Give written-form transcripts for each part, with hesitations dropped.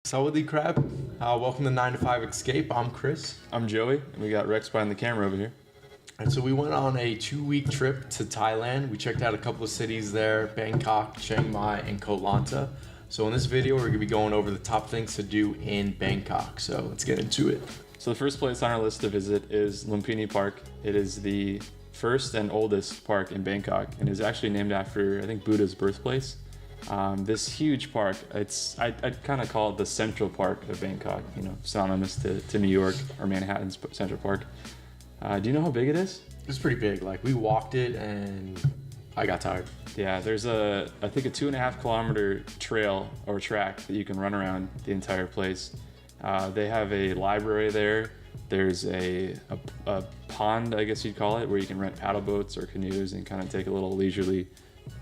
Sawadee crab. Welcome to 9 to 5 Escape. I'm Chris. I'm Joey, and we got Rex behind the camera over here. And so we went on a 2-week trip to Thailand. We checked out a couple of cities there, Bangkok, Chiang Mai, and Koh Lanta. So in this video, we're going to be going over the top things to do in Bangkok. So let's get into it. So the first place on our list to visit is Lumpini Park. It is the first and oldest park in Bangkok, and is actually named after, I think, Buddha's birthplace. This huge park, I'd kind of call it the Central Park of Bangkok, synonymous to New York or Manhattan's Central Park. Do you know how big it is? It's pretty big. Like, we walked it and I got tired. Yeah, there's I think a 2.5 kilometer trail or track that you can run around the entire place. They have a library there. There's a pond, I guess you'd call it, where you can rent paddle boats or canoes and kind of take a little leisurely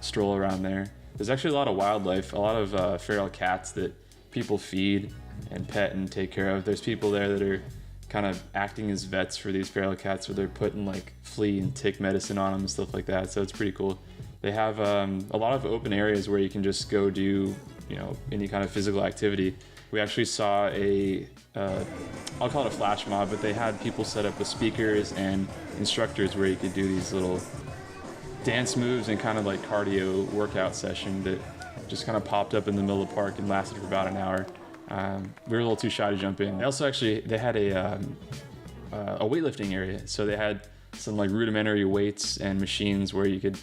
stroll around there. There's actually a lot of wildlife, a lot of feral cats that people feed and pet and take care of. There's people there that are kind of acting as vets for these feral cats, where they're putting like flea and tick medicine on them and stuff like that. So it's pretty cool. They have a lot of open areas where you can just go do, any kind of physical activity. We actually saw I'll call it a flash mob, but they had people set up with speakers and instructors where you could do these little dance moves and kind of like cardio workout session that just kind of popped up in the middle of the park and lasted for about an hour. We were a little too shy to jump in. They had a weightlifting area, so they had some like rudimentary weights and machines where you could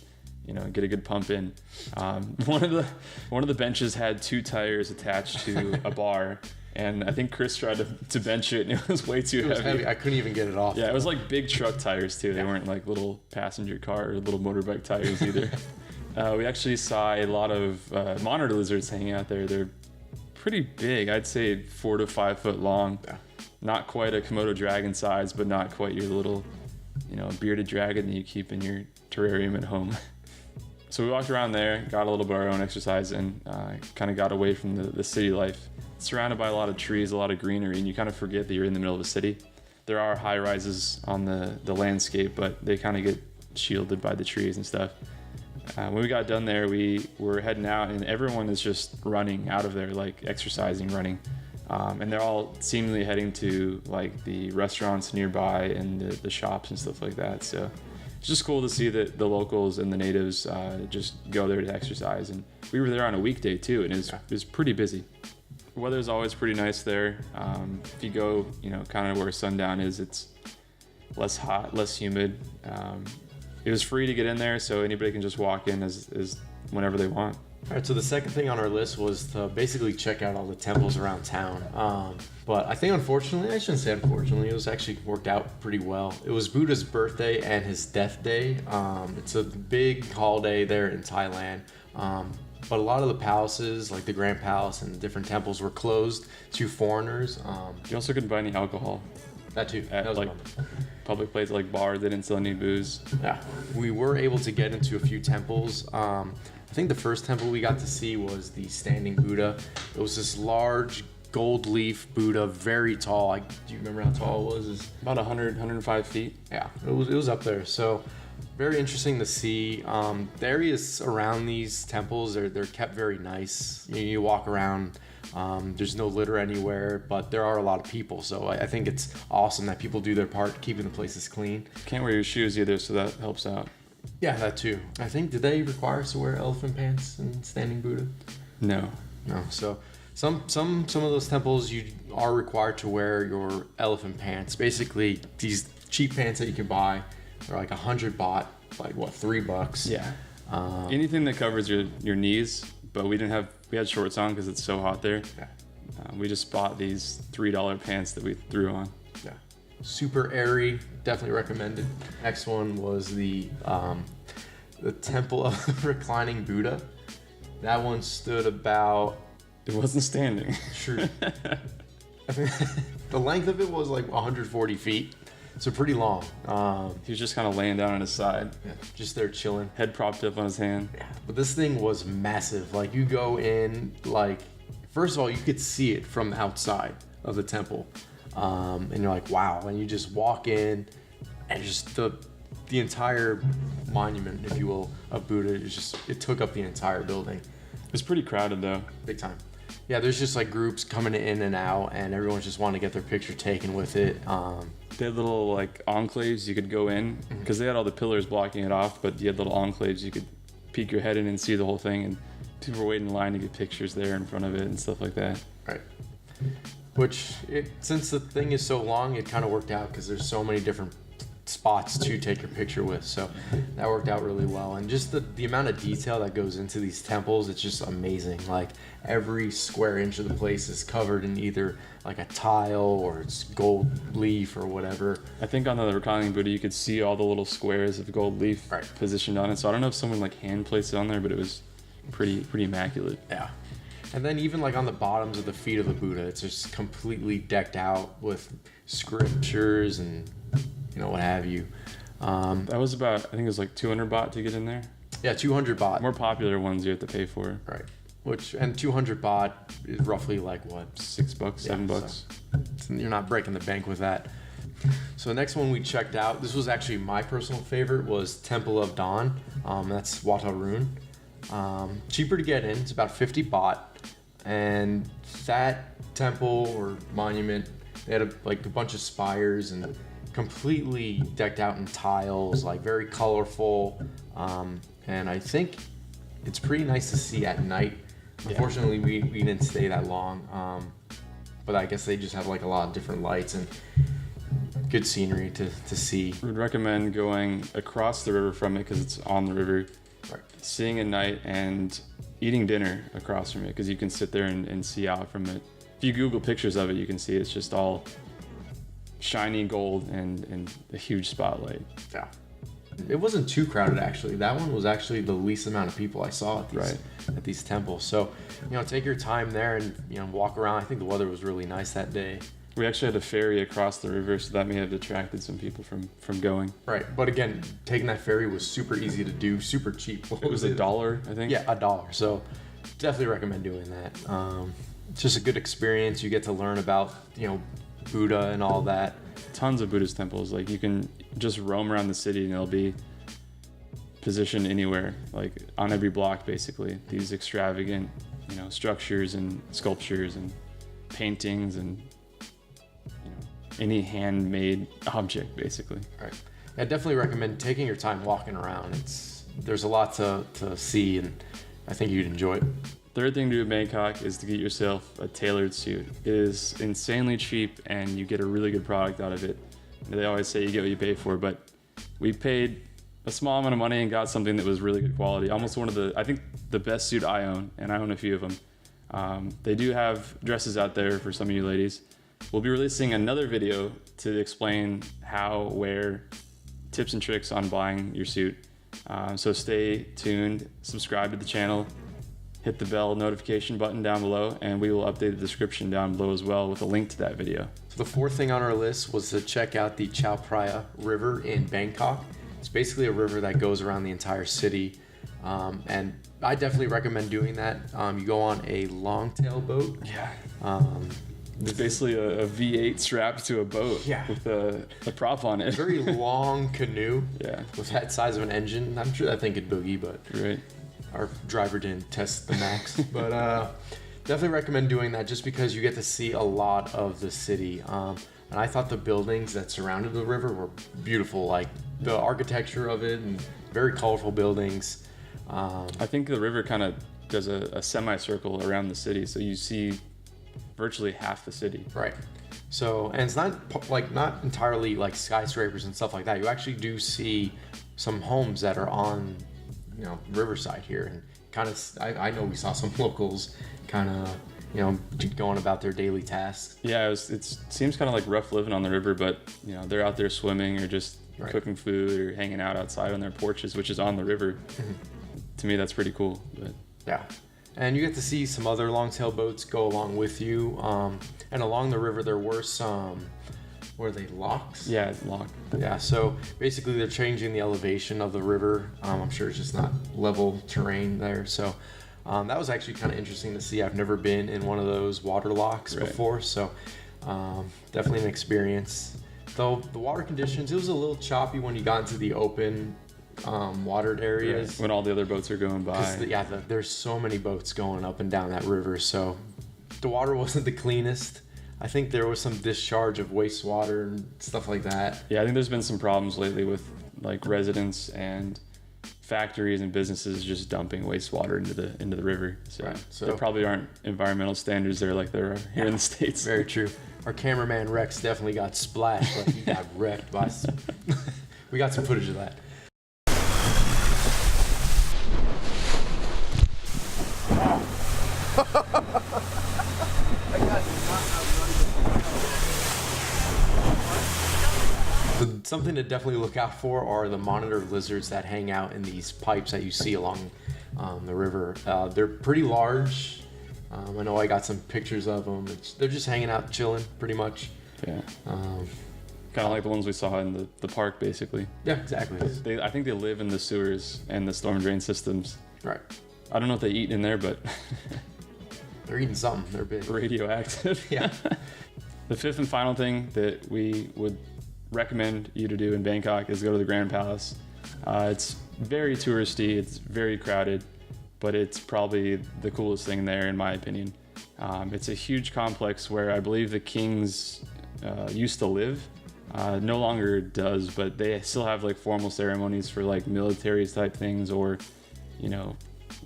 get a good pump in. One of the benches had 2 tires attached to a bar, and I think Chris tried to bench it, and it was way too heavy. I couldn't even get it off. Yeah, it was like big truck tires too. They weren't like little passenger car or little motorbike tires either. We actually saw a lot of monitor lizards hanging out there. They're pretty big. I'd say 4 to 5 foot long. Yeah. Not quite a Komodo dragon size, but not quite your little, bearded dragon that you keep in your terrarium at home. So we walked around there, got a little bit of our own exercise, and kind of got away from the city life. It's surrounded by a lot of trees, a lot of greenery, and you kind of forget that you're in the middle of a city. There are high rises on the landscape, but they kind of get shielded by the trees and stuff. When we got done there, we were heading out, and everyone is just running out of there, like exercising, running. And they're all seemingly heading to like the restaurants nearby and the shops and stuff like that. So it's just cool to see that the locals and the natives just go there to exercise. And we were there on a weekday too, and it was pretty busy. The weather's always pretty nice there. If you go, kind of where sundown is, it's less hot, less humid. It was free to get in there, so anybody can just walk in as whenever they want. All right, so the second thing on our list was to basically check out all the temples around town. But I think unfortunately, I shouldn't say unfortunately, it was actually worked out pretty well. It was Buddha's birthday and his death day. It's a big holiday there in Thailand. But a lot of the palaces, like the Grand Palace and the different temples, were closed to foreigners. You also couldn't buy any alcohol. That too. At that was like public places like bars, they didn't sell any booze. Yeah, we were able to get into a few temples. I think the first temple we got to see was the Standing Buddha. It was this large gold leaf Buddha, very tall. Do you remember how tall it was? It's about 105 feet. Yeah, it was up there. So very interesting to see. The areas around these temples, they're kept very nice. You walk around, there's no litter anywhere, but there are a lot of people. So I think it's awesome that people do their part keeping the places clean. Can't wear your shoes either, so that helps out. Yeah, that too. I think, did they require us to wear elephant pants in Standing Buddha? No. So some of those temples you are required to wear your elephant pants. Basically, these cheap pants that you can buy, they're like 100 baht, like what, $3? Yeah. Anything that covers your knees, but we had shorts on because it's so hot there. Yeah. We just bought these $3 pants that we threw on. Yeah. Super airy, definitely recommended. Next one was the Temple of the Reclining Buddha. That one stood about... It wasn't standing. Sure. I think the length of it was like 140 feet, so pretty long. He was just kind of laying down on his side. Yeah, just there chilling. Head propped up on his hand. Yeah, but this thing was massive. Like, you go in, like, first of all, you could see it from the outside of the temple. And you're like, wow. And you just walk in, and just the entire monument, if you will, of Buddha, it took up the entire building. It's pretty crowded though. Big time. Yeah, there's just like groups coming in and out, and everyone's just wanting to get their picture taken with it. They had little like enclaves you could go in because they had all the pillars blocking it off, but you had little enclaves you could peek your head in and see the whole thing, and people were waiting in line to get pictures there in front of it and stuff like that. Right. Which, since the thing is so long, it kind of worked out because there's so many different spots to take your picture with, so that worked out really well. And just the amount of detail that goes into these temples, it's just amazing. Like every square inch of the place is covered in either like a tile or it's gold leaf or whatever. I think on the reclining Buddha you could see all the little squares of gold leaf positioned on it, so I don't know if someone like hand placed it on there, but it was pretty immaculate. Yeah. And then even like on the bottoms of the feet of the Buddha, it's just completely decked out with scriptures and what have you. That was about, I think it was like 200 baht to get in there. Yeah, 200 baht. More popular ones you have to pay for. Right. And 200 baht is roughly like what? $6, $7. So you're not breaking the bank with that. So the next one we checked out, this was actually my personal favorite, was Temple of Dawn. That's Watarun. Cheaper to get in. It's about 50 baht. And that temple or monument, they had a bunch of spires and completely decked out in tiles, like very colorful, and I think it's pretty nice to see at night. Unfortunately, we didn't stay that long, but I guess they just have like a lot of different lights and good scenery to see. We'd recommend going across the river from it because it's on the river, seeing at night, and eating dinner across from it because you can sit there and see out from it. If you Google pictures of it, you can see it's just all shiny gold and a huge spotlight. Yeah. It wasn't too crowded actually. That one was actually the least amount of people I saw at these temples. So, take your time there and walk around. I think the weather was really nice that day. We actually had a ferry across the river, so that may have attracted some people from going. Right, but again, taking that ferry was super easy to do, super cheap. It was $1, I think. Yeah, $1. So definitely recommend doing that. It's just a good experience. You get to learn about Buddha and all that. Tons of Buddhist temples. Like you can just roam around the city and they'll be positioned anywhere, like on every block basically. These extravagant, structures and sculptures and paintings and any handmade object basically. Right. I definitely recommend taking your time walking around. There's a lot to see, and I think you'd enjoy it. Third thing to do in Bangkok is to get yourself a tailored suit. It is insanely cheap and you get a really good product out of it. They always say you get what you pay for, but we paid a small amount of money and got something that was really good quality. Almost I think the best suit I own, and I own a few of them. They do have dresses out there for some of you ladies. We'll be releasing another video to explain how, where, tips and tricks on buying your suit. So stay tuned, subscribe to the channel, hit the bell notification button down below, and we will update the description down below as well with a link to that video. So the fourth thing on our list was to check out the Chao Phraya River in Bangkok. It's basically a river that goes around the entire city, and I definitely recommend doing that. You go on a longtail boat. Yeah. It's basically a V8 strapped to a boat with a prop on it. Very long canoe with that size of an engine. I'm sure that thing could boogie, but our driver didn't test the max. But definitely recommend doing that just because you get to see a lot of the city. And I thought the buildings that surrounded the river were beautiful, like the architecture of it and very colorful buildings. I think the river kind of does a semicircle around the city, so you see virtually half the city. Right. So, and it's not entirely like skyscrapers and stuff like that. You actually do see some homes that are on, riverside here, and kind of, I know we saw some locals kind of, going about their daily tasks. Yeah, it seems kind of like rough living on the river, but they're out there swimming or just cooking food or hanging out outside on their porches, which is on the river. To me, that's pretty cool. But yeah. And you get to see some other longtail boats go along with you. And along the river, there were some, were they locks? Yeah, lock. Yeah, so basically they're changing the elevation of the river. I'm sure it's just not level terrain there. So that was actually kind of interesting to see. I've never been in one of those water locks before. So definitely an experience. Though the water conditions, it was a little choppy when you got into the open watered areas. When all the other boats are going by. There's so many boats going up and down that river, so the water wasn't the cleanest. I think there was some discharge of wastewater and stuff like that. Yeah, I think there's been some problems lately with like residents and factories and businesses just dumping wastewater into the river. So, Right, so- there probably aren't environmental standards there like there are here in the States. Very true. Our cameraman Rex definitely got splashed. Like he got wrecked by. We got some footage of that. So something to definitely look out for are the monitor lizards that hang out in these pipes that you see along the river. They're pretty large. I know I got some pictures of them. They're just hanging out, chilling, pretty much. Yeah. Kind of like the ones we saw in the park, basically. Yeah, exactly. I think they live in the sewers and the storm drain systems. Right. I don't know what they eat in there, but They're eating something. They're big. radioactive. Yeah. The fifth and final thing that we would recommend you to do in Bangkok is go to the Grand Palace. It's very touristy, it's very crowded, but it's probably the coolest thing there in my opinion. It's a huge complex where I believe the kings used to live. No longer does, but they still have like formal ceremonies for like military type things or, you know,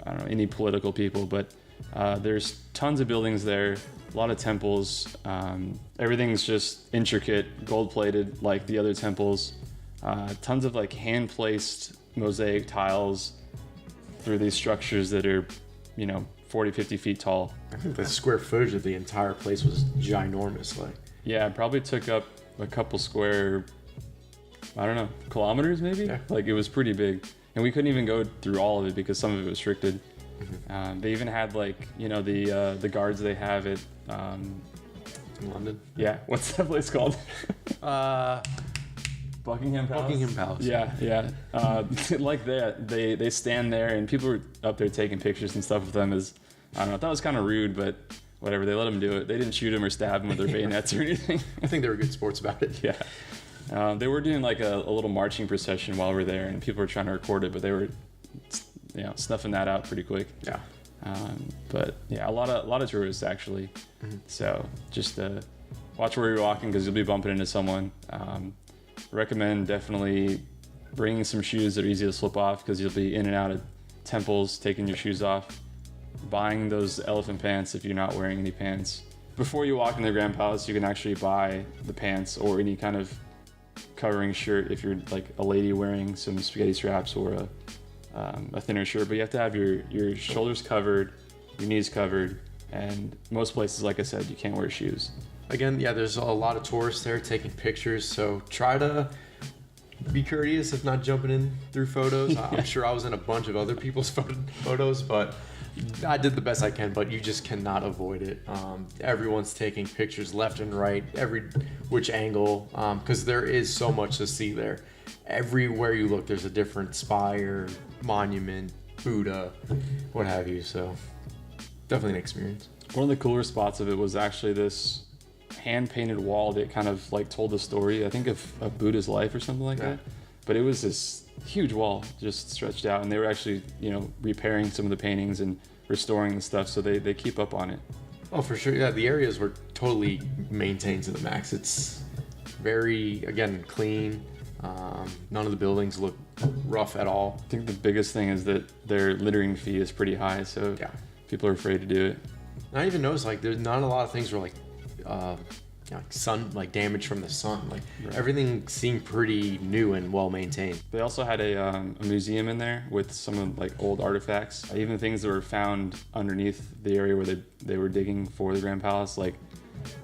I don't know, any political people, but there's tons of buildings there, a lot of temples. Everything's just intricate, gold plated like the other temples. Tons of like hand placed mosaic tiles through these structures that are, you know, 40, 50 feet tall. I think the square footage of the entire place was ginormous. Like, Yeah, it probably took up a couple square, I don't know, kilometers maybe? Yeah. Like it was pretty big. And we couldn't even go through all of it because some of it was restricted. They even had like, you know, the guards they have at, in London. yeah, what's that place called? Uh, Buckingham Palace? Buckingham Palace. Yeah. Like that, they stand there and people were up there taking pictures and stuff with them as, I don't know, I thought it was kind of rude, but whatever, they let them do it. They didn't shoot him or stab him with their bayonets or anything. I think they were good sports about it. Yeah. They were doing like a little marching procession while we were there and people were trying to record it, but they were, you know, snuffing that out pretty quick. Yeah. But yeah, a lot of tourists actually. So just watch where you're walking because you'll be bumping into someone. Recommend definitely bringing some shoes that are easy to slip off because you'll be in and out of temples taking your shoes off. Buying those elephant pants if you're not wearing any pants. Before you walk in the Grand Palace, you can actually buy the pants or any kind of covering shirt if you're like a lady wearing some spaghetti straps or a thinner shirt, but you have to have your shoulders covered, your knees covered, and most places, like I said, you can't wear shoes. Again, yeah, there's a lot of tourists there taking pictures, so try to be courteous if not jumping in through photos. I'm sure I was in a bunch of other people's photos, but I did the best I can, but you just cannot avoid it. Everyone's taking pictures left and right, every which angle, because there is so much to see there. Everywhere you look, there's a different spire, monument, Buddha, what have you, so definitely an experience. One of the cooler spots of it was actually this hand-painted wall that kind of like told the story, I think of Buddha's life or something like that. But it was this huge wall just stretched out, and they were actually, you know, repairing some of the paintings and restoring the stuff, so they keep up on it. Oh, for sure. Yeah, the areas were totally maintained to the max. It's very, again, clean. None of the buildings look rough at all. I think the biggest thing is that their littering fee is pretty high, so Yeah. people are afraid to do it. And I even noticed like there's not a lot of things were like, sun, like damage from the sun. Like everything seemed pretty new and well maintained. They also had a museum in there with some of like old artifacts, even things that were found underneath the area where they were digging for the Grand Palace, like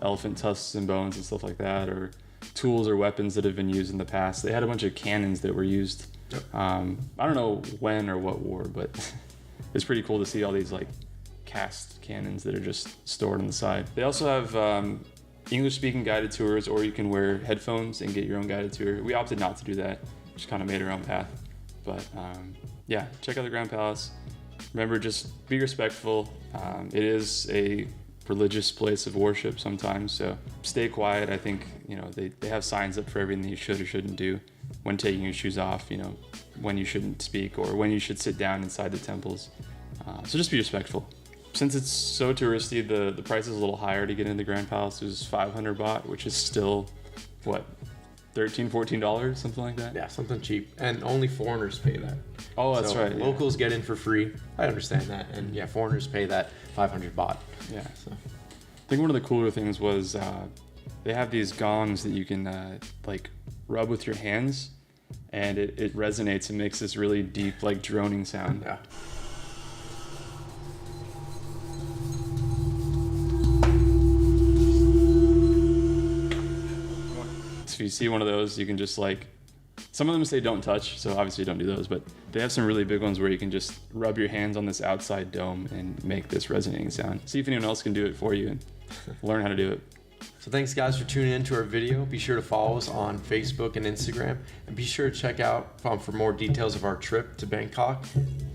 elephant tusks and bones and stuff like that, or tools or weapons that have been used in the past. They had a bunch of cannons that were used. Yep. I don't know when or what war, but it's pretty cool to see all these like cast cannons that are just stored on the side. They also have English-speaking guided tours, or you can wear headphones and get your own guided tour. We opted not to do that, just kind of made our own path. But yeah, check out the Grand Palace. Remember, just be respectful. It is a religious place of worship sometimes, so stay quiet. I think, you know, they have signs up for everything you should or shouldn't do when taking your shoes off, you know, when you shouldn't speak or when you should sit down inside the temples. So just be respectful. Since it's so touristy, the price is a little higher to get into the Grand Palace. It was 500 baht, which is still, what, $13-14, something like that? Yeah, something cheap. And only foreigners pay that. Oh, that's right. Yeah. Locals get in for free. I understand that. And yeah, foreigners pay that 500 baht. Yeah. So. I think one of the cooler things was they have these gongs that you can like rub with your hands, and it resonates and makes this really deep, like droning sound. Yeah. So if you see one of those, you can just like, some of them say don't touch, so obviously don't do those, but they have some really big ones where you can just rub your hands on this outside dome and make this resonating sound. See if anyone else can do it for you and learn how to do it. So thanks guys for tuning into our video. Be sure to follow us on Facebook and Instagram, and be sure to check out for more details of our trip to Bangkok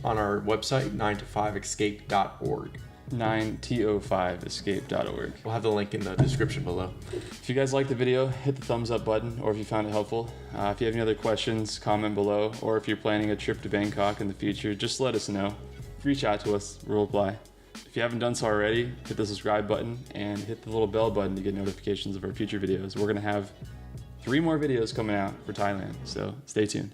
on our website 9to5escape.org. 9to5escape.org. We'll have the link in the description below. If you guys liked the video, hit the thumbs up button, or if you found it helpful. If you have any other questions, comment below, or if you're planning a trip to Bangkok in the future, just let us know. Reach out to us, we'll reply. If you haven't done so already, hit the subscribe button and hit the little bell button to get notifications of our future videos. We're going to have 3 more videos coming out for Thailand, so stay tuned.